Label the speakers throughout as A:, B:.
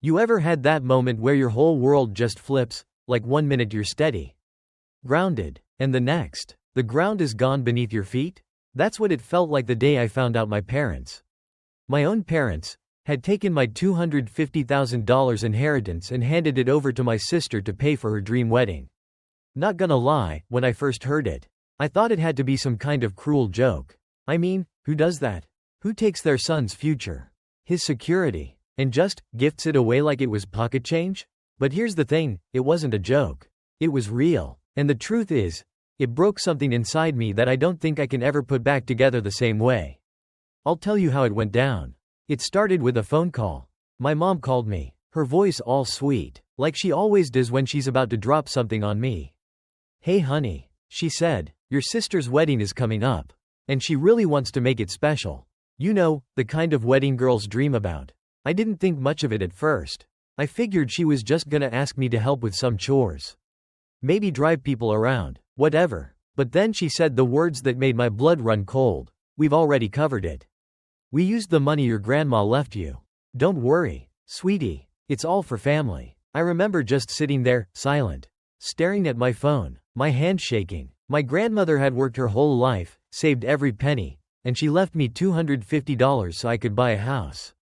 A: You ever had that moment where your whole world just flips, like one minute you're steady, grounded, and the next, the ground is gone beneath your feet? That's what it felt like the day I found out my own parents, had taken my $250,000 inheritance and handed it over to my sister to pay for her dream wedding. Not gonna lie, when I first heard it, I thought it had to be some kind of cruel joke. I mean, who does that? Who takes their son's future, his security, and just gifts it away like it was pocket change? But here's the thing, it wasn't a joke. It was real. And the truth is, it broke something inside me that I don't think I can ever put back together the same way. I'll tell you how it went down. It started with a phone call. My mom called me, her voice all sweet, like she always does when she's about to drop something on me. "Hey honey," she said, "your sister's wedding is coming up. And she really wants to make it special. You know, the kind of wedding girls dream about." I didn't think much of it at first. I figured she was just gonna ask me to help with some chores. Maybe drive people around, whatever. But then she said the words that made my blood run cold. "We've already covered it. We used the money your grandma left you. Don't worry, sweetie. It's all for family." I remember just sitting there, silent, staring at my phone, my hand shaking. My grandmother had worked her whole life, saved every penny, and she left me $250 so I could buy a house,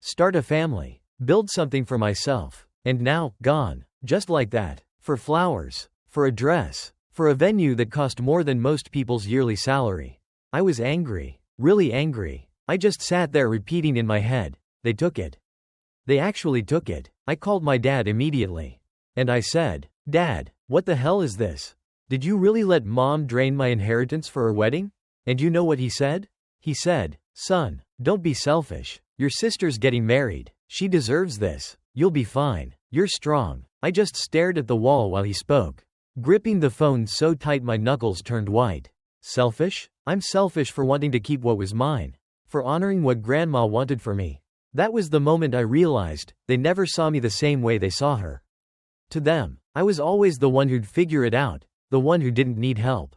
A: start a family, build something for myself. And now, gone. Just like that. For flowers, for a dress, for a venue that cost more than most people's yearly salary. I was angry, really angry. I just sat there repeating in my head, "They took it. They actually took it." I called my dad immediately. And I said, "Dad, what the hell is this? Did you really let mom drain my inheritance for her wedding?" And you know what he said? He said, "Son, don't be selfish. Your sister's getting married. She deserves this. You'll be fine. You're strong." I just stared at the wall while he spoke, gripping the phone so tight my knuckles turned white. Selfish? I'm selfish for wanting to keep what was mine. For honoring what grandma wanted for me. That was the moment I realized, they never saw me the same way they saw her. To them, I was always the one who'd figure it out, the one who didn't need help.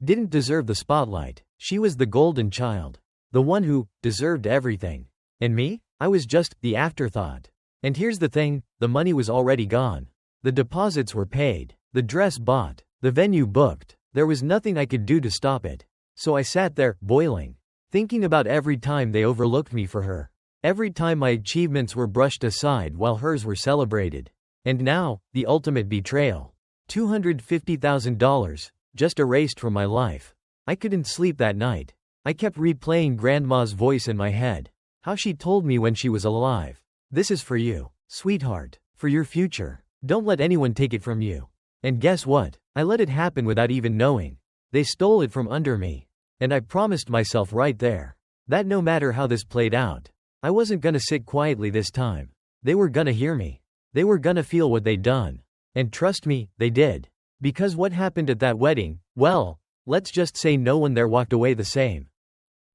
A: Didn't deserve the spotlight. She was the golden child. The one who deserved everything. And me? I was just the afterthought. And here's the thing, the money was already gone. The deposits were paid, the dress bought, the venue booked. There was nothing I could do to stop it. So I sat there, boiling, thinking about every time they overlooked me for her. Every time my achievements were brushed aside while hers were celebrated. And now, the ultimate betrayal. $250,000, just erased from my life. I couldn't sleep that night. I kept replaying grandma's voice in my head. How she told me when she was alive. "This is for you, sweetheart. For your future. Don't let anyone take it from you." And guess what? I let it happen without even knowing. They stole it from under me. And I promised myself right there that no matter how this played out, I wasn't gonna sit quietly this time. They were gonna hear me. They were gonna feel what they'd done. And trust me, they did. Because what happened at that wedding, well, let's just say no one there walked away the same.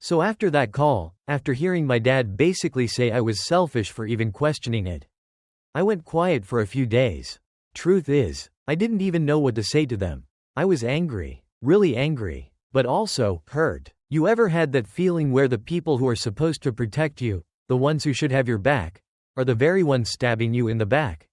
A: So after that call, after hearing my dad basically say I was selfish for even questioning it, I went quiet for a few days. Truth is, I didn't even know what to say to them. I was angry, really angry, but also hurt. You ever had that feeling where the people who are supposed to protect you, the ones who should have your back, are the very ones stabbing you in the back?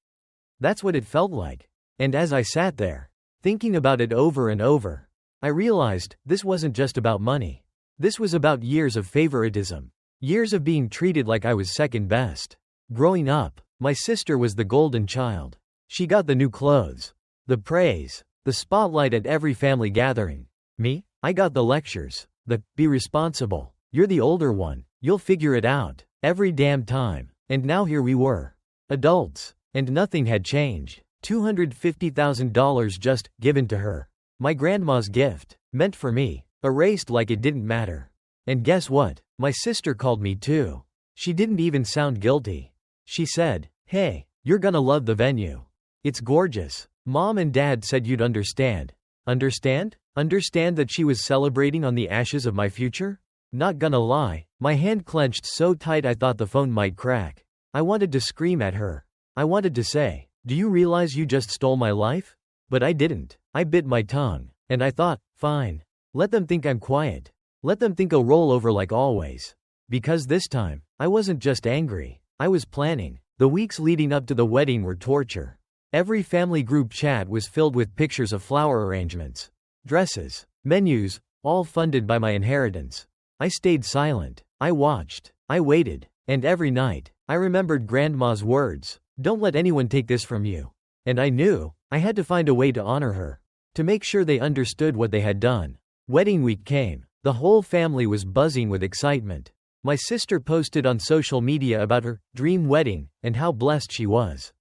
A: That's what it felt like. And as I sat there, thinking about it over and over, I realized this wasn't just about money. This was about years of favoritism. Years of being treated like I was second best. Growing up, my sister was the golden child. She got the new clothes, the praise, the spotlight at every family gathering. Me? I got the lectures, the, "Be responsible. You're the older one. You'll figure it out," every damn time. And now here we were. Adults. And nothing had changed. $250,000 just given to her. My grandma's gift, meant for me. Erased like it didn't matter. And guess what? My sister called me too. She didn't even sound guilty. She said, "Hey, you're gonna love the venue. It's gorgeous. Mom and Dad said you'd understand." Understand? Understand that she was celebrating on the ashes of my future? Not gonna lie, my hand clenched so tight I thought the phone might crack. I wanted to scream at her. I wanted to say, "Do you realize you just stole my life?" But I didn't. I bit my tongue. And I thought, fine. Let them think I'm quiet. Let them think I'll roll over like always. Because this time, I wasn't just angry. I was planning. The weeks leading up to the wedding were torture. Every family group chat was filled with pictures of flower arrangements, dresses, menus, all funded by my inheritance. I stayed silent. I watched. I waited. And every night, I remembered Grandma's words, "Don't let anyone take this from you." And I knew, I had to find a way to honor her, to make sure they understood what they had done. Wedding week came. The whole family was buzzing with excitement. My sister posted on social media about her dream wedding and how blessed she was.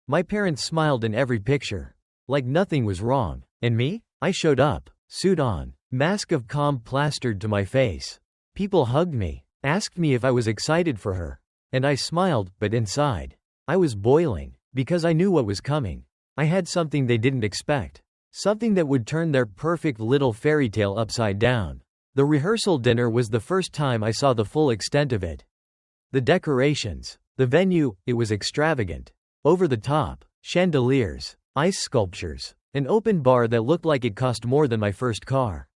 A: My parents smiled in every picture, like nothing was wrong. And me? I showed up, suit on, mask of calm plastered to my face. People hugged me, asked me if I was excited for her. And I smiled, but inside, I was boiling, because I knew what was coming. I had something they didn't expect. Something that would turn their perfect little fairy tale upside down. The rehearsal dinner was the first time I saw the full extent of it. The decorations, the venue, it was extravagant. Over the top, chandeliers, ice sculptures, an open bar that looked like it cost more than my first car.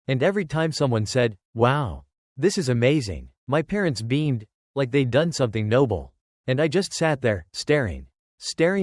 A: And every time someone said, "Wow, this is amazing," my parents beamed, like they'd done something noble. And I just sat there, staring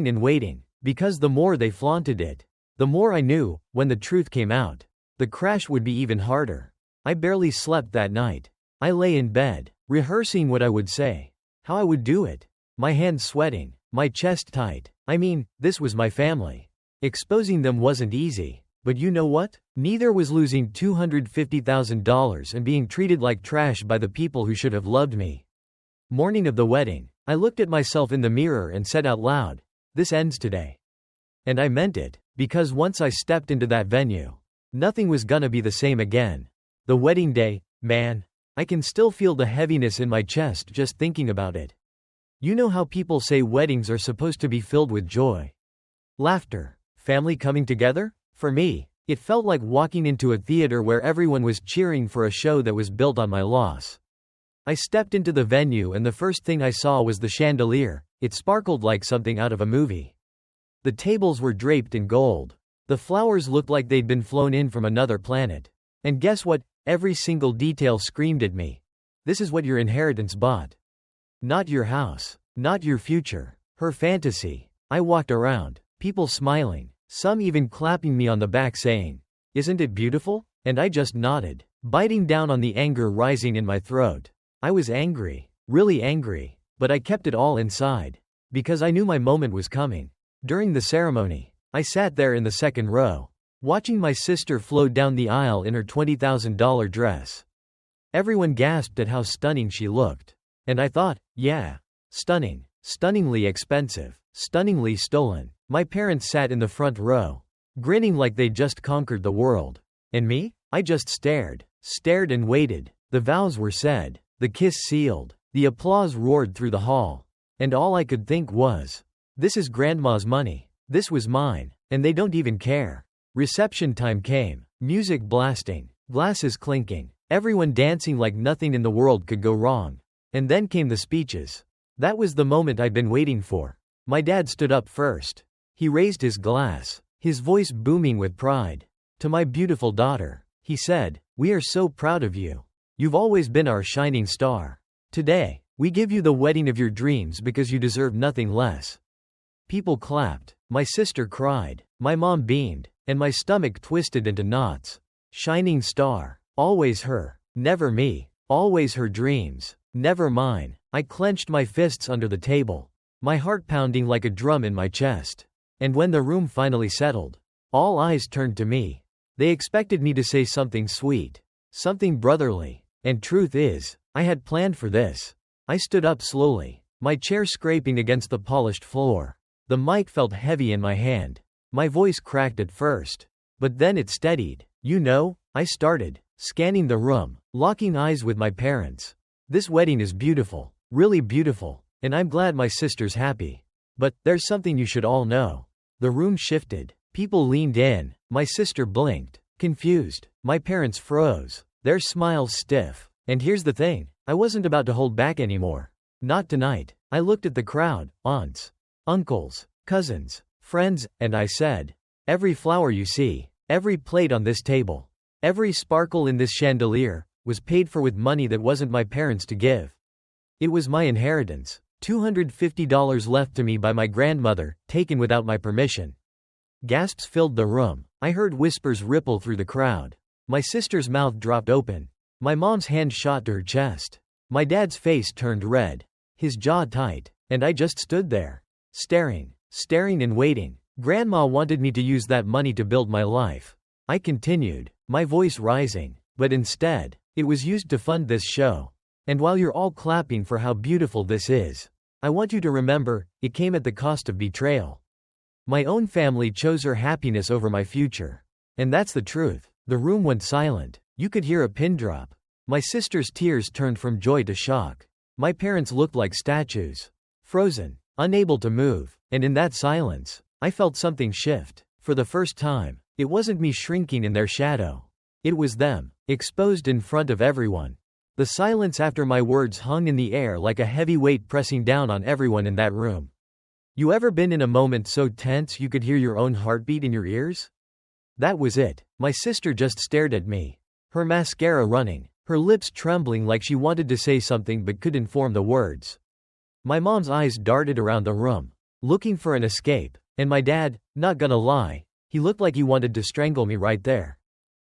A: and waiting, because the more they flaunted it, the more I knew, when the truth came out, the crash would be even harder. I barely slept that night. I lay in bed, rehearsing what I would say, how I would do it, my hands sweating, my chest tight. I mean, this was my family. Exposing them wasn't easy, but you know what? Neither was losing $250,000 and being treated like trash by the people who should have loved me. Morning of the wedding, I looked at myself in the mirror and said out loud, "This ends today." And I meant it, because once I stepped into that venue, nothing was gonna be the same again. The wedding day, man, I can still feel the heaviness in my chest just thinking about it. You know how people say weddings are supposed to be filled with joy, laughter, family coming together? For me, it felt like walking into a theater where everyone was cheering for a show that was built on my loss. I stepped into the venue and the first thing I saw was the chandelier. It sparkled like something out of a movie. The tables were draped in gold. The flowers looked like they'd been flown in from another planet. And guess what? Every single detail screamed at me. This is what your inheritance bought. Not your house. Not your future. Her fantasy. I walked around, people smiling, some even clapping me on the back saying, "Isn't it beautiful?" And I just nodded, biting down on the anger rising in my throat. I was angry, really angry, but I kept it all inside, because I knew my moment was coming. During the ceremony, I sat there in the second row, watching my sister flow down the aisle in her $20,000 dress. Everyone gasped at how stunning she looked. And I thought, yeah, stunning, stunningly expensive, stunningly stolen. My parents sat in the front row, grinning like they'd just conquered the world. And me? I just stared and waited. The vows were said, the kiss sealed, the applause roared through the hall. And all I could think was, this is Grandma's money. This was mine, and they don't even care. Reception time came, music blasting, glasses clinking, everyone dancing like nothing in the world could go wrong. And then came the speeches. That was the moment I'd been waiting for. My dad stood up first. He raised his glass, his voice booming with pride. To my beautiful daughter, he said, "We are so proud of you. You've always been our shining star. Today, we give you the wedding of your dreams because you deserve nothing less." People clapped, my sister cried, my mom beamed, and my stomach twisted into knots. Shining star. Always her. Never me. Always her dreams. Never mine. I clenched my fists under the table, my heart pounding like a drum in my chest. And when the room finally settled, all eyes turned to me. They expected me to say something sweet, something brotherly. And truth is, I had planned for this. I stood up slowly, my chair scraping against the polished floor. The mic felt heavy in my hand. My voice cracked at first, but then it steadied. You know, I started scanning the room, locking eyes with my parents. This wedding is beautiful, really beautiful, and I'm glad my sister's happy. But there's something you should all know. The room shifted. People leaned in. My sister blinked, confused. My parents froze, their smiles stiff. And here's the thing, I wasn't about to hold back anymore. Not tonight. I looked at the crowd, aunts, uncles, cousins, friends, and I said, every flower you see, every plate on this table, every sparkle in this chandelier, was paid for with money that wasn't my parents' to give. It was my inheritance, $250 left to me by my grandmother, taken without my permission. Gasps filled the room. I heard whispers ripple through the crowd. My sister's mouth dropped open. My mom's hand shot to her chest. My dad's face turned red, his jaw tight, and I just stood there, staring and waiting. Grandma wanted me to use that money to build my life. I continued, my voice rising, but instead, it was used to fund this show. And while you're all clapping for how beautiful this is, I want you to remember, it came at the cost of betrayal. My own family chose her happiness over my future. And that's the truth. The room went silent. You could hear a pin drop. My sister's tears turned from joy to shock. My parents looked like statues, frozen, unable to move, and in that silence, I felt something shift. For the first time, it wasn't me shrinking in their shadow. It was them, exposed in front of everyone. The silence after my words hung in the air like a heavy weight pressing down on everyone in that room. You ever been in a moment so tense you could hear your own heartbeat in your ears? That was it. My sister just stared at me, her mascara running, her lips trembling like she wanted to say something but couldn't form the words. My mom's eyes darted around the room, looking for an escape, and my dad, not gonna lie, he looked like he wanted to strangle me right there.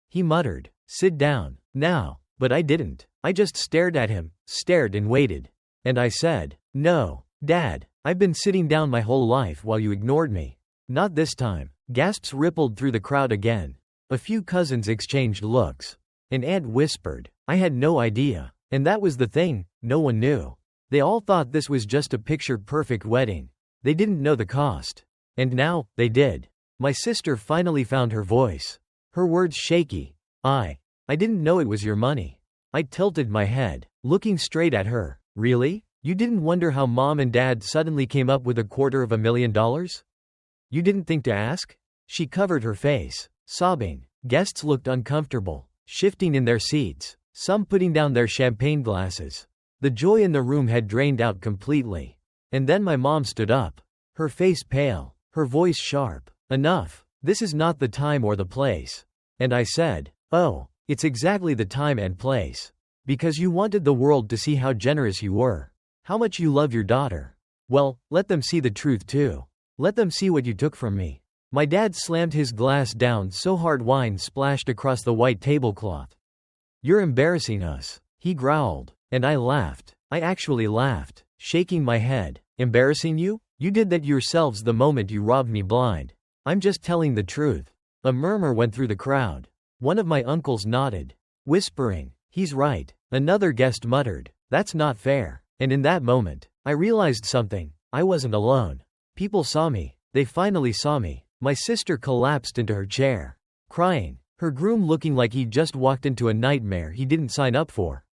A: He muttered, "Sit down, now," but I didn't. I just stared at him, stared and waited. And I said, "No, Dad, I've been sitting down my whole life while you ignored me." Not this time. Gasps rippled through the crowd again. A few cousins exchanged looks. An aunt whispered, "I had no idea." And that was the thing, no one knew. They all thought this was just a picture-perfect wedding. They didn't know the cost. And now, they did. My sister finally found her voice. Her words shaky. I didn't know it was your money." I tilted my head, looking straight at her. "Really? You didn't wonder how Mom and Dad suddenly came up with $250,000? You didn't think to ask?" She covered her face, sobbing. Guests looked uncomfortable, shifting in their seats, some putting down their champagne glasses. The joy in the room had drained out completely. And then my mom stood up, her face pale, her voice sharp. "Enough. This is not the time or the place." And I said, "Oh, it's exactly the time and place. Because you wanted the world to see how generous you were, how much you love your daughter. Well, let them see the truth too. Let them see what you took from me." My dad slammed his glass down so hard wine splashed across the white tablecloth. "You're embarrassing us," he growled. And I laughed. I actually laughed, shaking my head. "Embarrassing you? You did that yourselves the moment you robbed me blind." "I'm just telling the truth." A murmur went through the crowd. One of my uncles nodded, whispering, "He's right." Another guest muttered, "That's not fair." And in that moment, I realized something. I wasn't alone. People saw me. They finally saw me. My sister collapsed into her chair, crying, her groom looking like he'd just walked into a nightmare he didn't sign up for.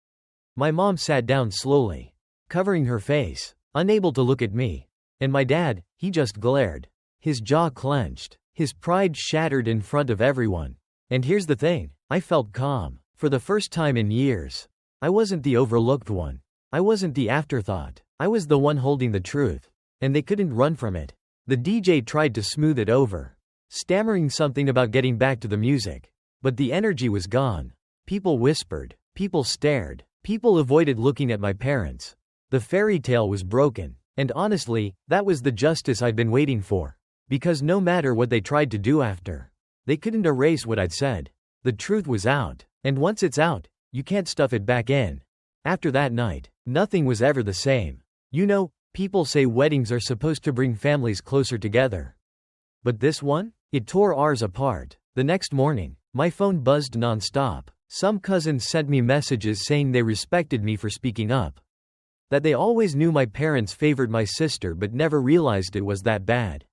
A: My mom sat down slowly, covering her face, unable to look at me. And my dad, he just glared. His jaw clenched, his pride shattered in front of everyone. And here's the thing, I felt calm. For the first time in years. I wasn't the overlooked one. I wasn't the afterthought. I was the one holding the truth. And they couldn't run from it. The DJ tried to smooth it over, stammering something about getting back to the music. But the energy was gone. People whispered. People stared. People avoided looking at my parents. The fairy tale was broken. And honestly, that was the justice I'd been waiting for. Because no matter what they tried to do after, they couldn't erase what I'd said. The truth was out. And once it's out, you can't stuff it back in. After that night, nothing was ever the same. You know, people say weddings are supposed to bring families closer together. But this one? It tore ours apart. The next morning, my phone buzzed nonstop. Some cousins sent me messages saying they respected me for speaking up. That they always knew my parents favored my sister but never realized it was that bad.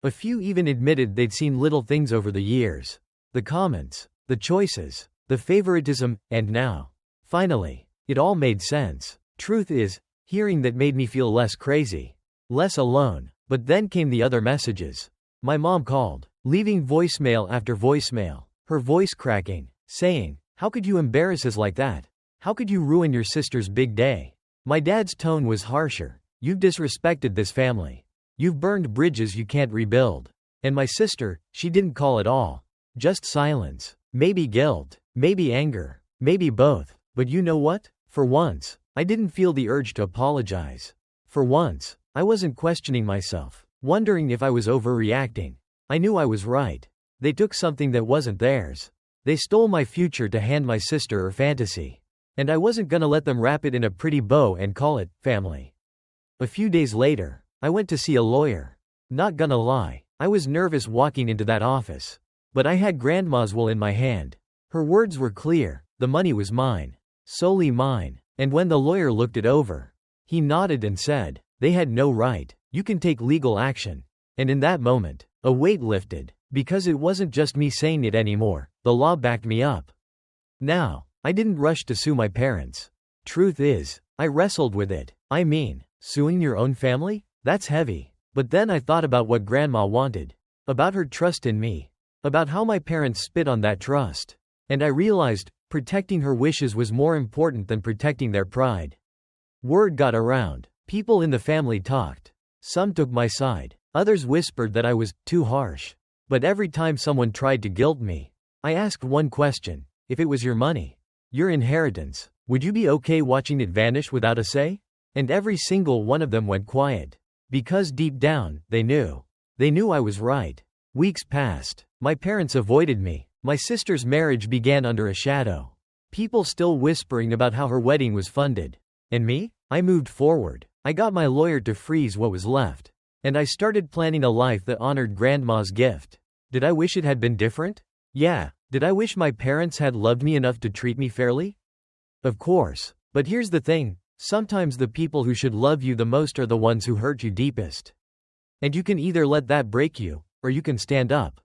A: A few even admitted they'd seen little things over the years. The comments, the choices, the favoritism, and now, finally, it all made sense. Truth is, hearing that made me feel less crazy, less alone. But then came the other messages. My mom called, leaving voicemail after voicemail, her voice cracking, saying, "How could you embarrass us like that? How could you ruin your sister's big day?" My dad's tone was harsher. "You've disrespected this family. You've burned bridges you can't rebuild." And my sister, she didn't call at all. Just silence. Maybe guilt. Maybe anger. Maybe both. But you know what? For once, I didn't feel the urge to apologize. For once, I wasn't questioning myself, wondering if I was overreacting. I knew I was right. They took something that wasn't theirs. They stole my future to hand my sister her fantasy. And I wasn't gonna let them wrap it in a pretty bow and call it family. A few days later, I went to see a lawyer. Not gonna lie, I was nervous walking into that office. But I had Grandma's will in my hand. Her words were clear: the money was mine. Solely mine. And when the lawyer looked it over, he nodded and said, "They had no right. You can take legal action." And in that moment, a weight lifted. Because it wasn't just me saying it anymore, the law backed me up. Now, I didn't rush to sue my parents. Truth is, I wrestled with it. I mean, suing your own family? That's heavy. But then I thought about what Grandma wanted. About her trust in me. About how my parents spit on that trust. And I realized, protecting her wishes was more important than protecting their pride. Word got around. People in the family talked. Some took my side. Others whispered that I was too harsh. But every time someone tried to guilt me, I asked one question: if it was your money, your inheritance, would you be okay watching it vanish without a say? And every single one of them went quiet. Because deep down, they knew. They knew I was right. Weeks passed. My parents avoided me. My sister's marriage began under a shadow. People still whispering about how her wedding was funded. And me? I moved forward. I got my lawyer to freeze what was left. And I started planning a life that honored Grandma's gift. Did I wish it had been different? Yeah. Did I wish my parents had loved me enough to treat me fairly? Of course. But here's the thing. Sometimes the people who should love you the most are the ones who hurt you deepest. And you can either let that break you, or you can stand up.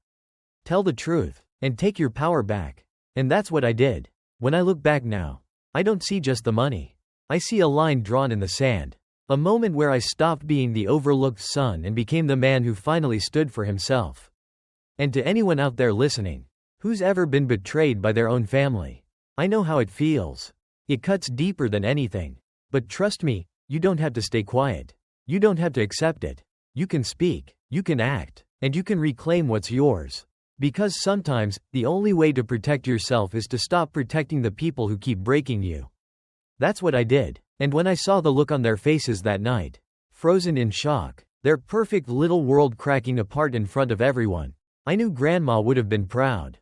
A: Tell the truth, and take your power back. And that's what I did. When I look back now, I don't see just the money. I see a line drawn in the sand. A moment where I stopped being the overlooked son and became the man who finally stood for himself. And to anyone out there listening, who's ever been betrayed by their own family, I know how it feels. It cuts deeper than anything. But trust me, you don't have to stay quiet. You don't have to accept it. You can speak, you can act, and you can reclaim what's yours. Because sometimes, the only way to protect yourself is to stop protecting the people who keep breaking you. That's what I did. And when I saw the look on their faces that night, frozen in shock, their perfect little world cracking apart in front of everyone, I knew Grandma would have been proud.